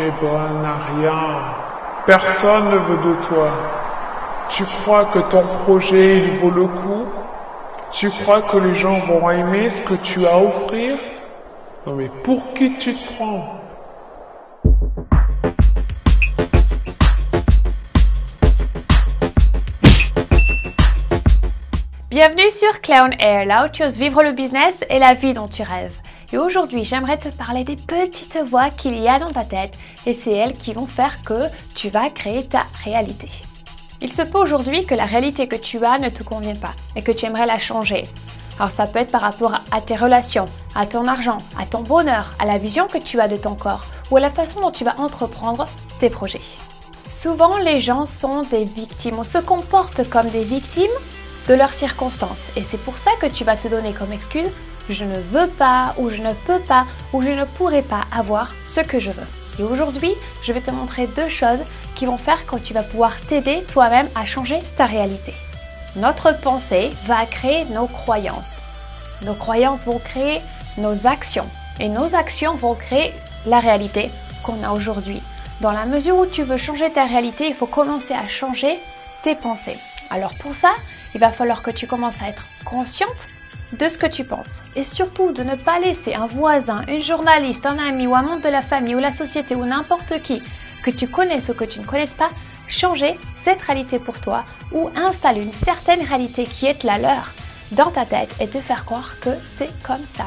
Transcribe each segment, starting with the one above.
n'es bonne à rien. Personne ne veut de toi. Tu crois que ton projet, il vaut le coup? Tu crois que les gens vont aimer ce que tu as à offrir? Non mais pour qui tu te prends? Bienvenue sur Clé on Air, là où tu oses vivre le business et la vie dont tu rêves. Et aujourd'hui, j'aimerais te parler des petites voix qu'il y a dans ta tête et c'est elles qui vont faire que tu vas créer ta réalité. Il se peut aujourd'hui que la réalité que tu as ne te convienne pas et que tu aimerais la changer. Alors ça peut être par rapport à tes relations, à ton argent, à ton bonheur, à la vision que tu as de ton corps ou à la façon dont tu vas entreprendre tes projets. Souvent, les gens sont des victimes ou se comportent comme des victimes de leurs circonstances. Et c'est pour ça que tu vas te donner comme excuse « je ne veux pas » ou « je ne peux pas » ou « je ne pourrai pas avoir ce que je veux ». Et aujourd'hui, je vais te montrer deux choses qui vont faire que tu vas pouvoir t'aider toi-même à changer ta réalité. Notre pensée va créer nos croyances. Nos croyances vont créer nos actions. Et nos actions vont créer la réalité qu'on a aujourd'hui. Dans la mesure où tu veux changer ta réalité, il faut commencer à changer tes pensées. Alors pour ça, il va falloir que tu commences à être consciente de ce que tu penses. Et surtout de ne pas laisser un voisin, une journaliste, un ami ou un membre de la famille ou la société ou n'importe qui, que tu connaisses ou que tu ne connaisses pas, changer cette réalité pour toi ou installer une certaine réalité qui est la leur dans ta tête et te faire croire que c'est comme ça.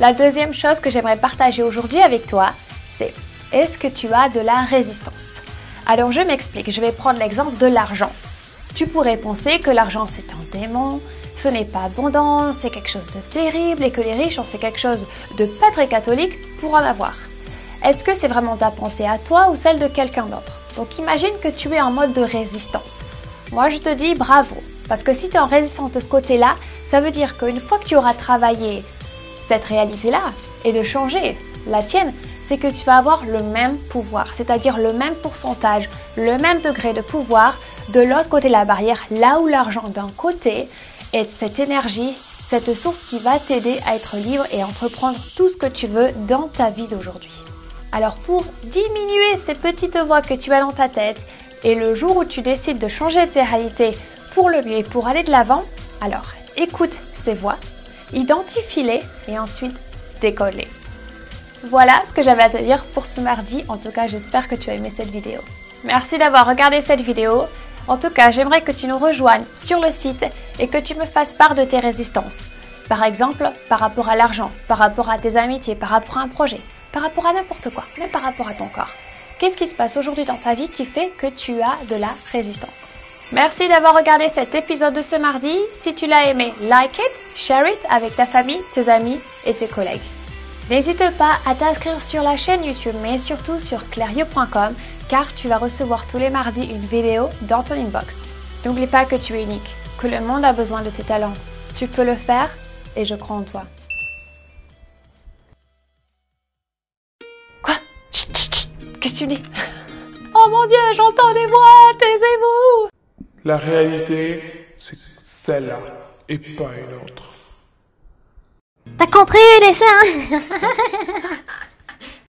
La deuxième chose que j'aimerais partager aujourd'hui avec toi, c'est est-ce que tu as de la résistance? Alors je m'explique, je vais prendre l'exemple de l'argent. Tu pourrais penser que l'argent c'est un démon, ce n'est pas abondant, c'est quelque chose de terrible et que les riches ont fait quelque chose de pas très catholique pour en avoir. Est-ce que c'est vraiment ta pensée à toi ou celle de quelqu'un d'autre? Donc imagine que tu es en mode de résistance. Moi je te dis bravo, parce que si tu es en résistance de ce côté-là, ça veut dire qu'une fois que tu auras travaillé cette réalité-là et de changer la tienne, c'est que tu vas avoir le même pouvoir, c'est-à-dire le même pourcentage, le même degré de pouvoir de l'autre côté de la barrière, là où l'argent d'un côté est cette énergie, cette source qui va t'aider à être libre et à entreprendre tout ce que tu veux dans ta vie d'aujourd'hui. Alors pour diminuer ces petites voix que tu as dans ta tête et le jour où tu décides de changer tes réalités pour le mieux et pour aller de l'avant, alors écoute ces voix, identifie-les et ensuite décode-les. Voilà ce que j'avais à te dire pour ce mardi. En tout cas, j'espère que tu as aimé cette vidéo. Merci d'avoir regardé cette vidéo. En tout cas, j'aimerais que tu nous rejoignes sur le site et que tu me fasses part de tes résistances. Par exemple, par rapport à l'argent, par rapport à tes amitiés, par rapport à un projet, par rapport à n'importe quoi, même par rapport à ton corps. Qu'est-ce qui se passe aujourd'hui dans ta vie qui fait que tu as de la résistance? Merci d'avoir regardé cet épisode de ce mardi. Si tu l'as aimé, like it, share it avec ta famille, tes amis et tes collègues. N'hésite pas à t'inscrire sur la chaîne YouTube, mais surtout sur clairieux.com car tu vas recevoir tous les mardis une vidéo dans ton inbox. N'oublie pas que tu es unique, que le monde a besoin de tes talents. Tu peux le faire et je crois en toi. Quoi? Chut, chut, chut. Qu'est-ce que tu dis? Oh mon Dieu, j'entends des voix, taisez-vous! La réalité, c'est celle-là et pas une autre. T'as compris les seins?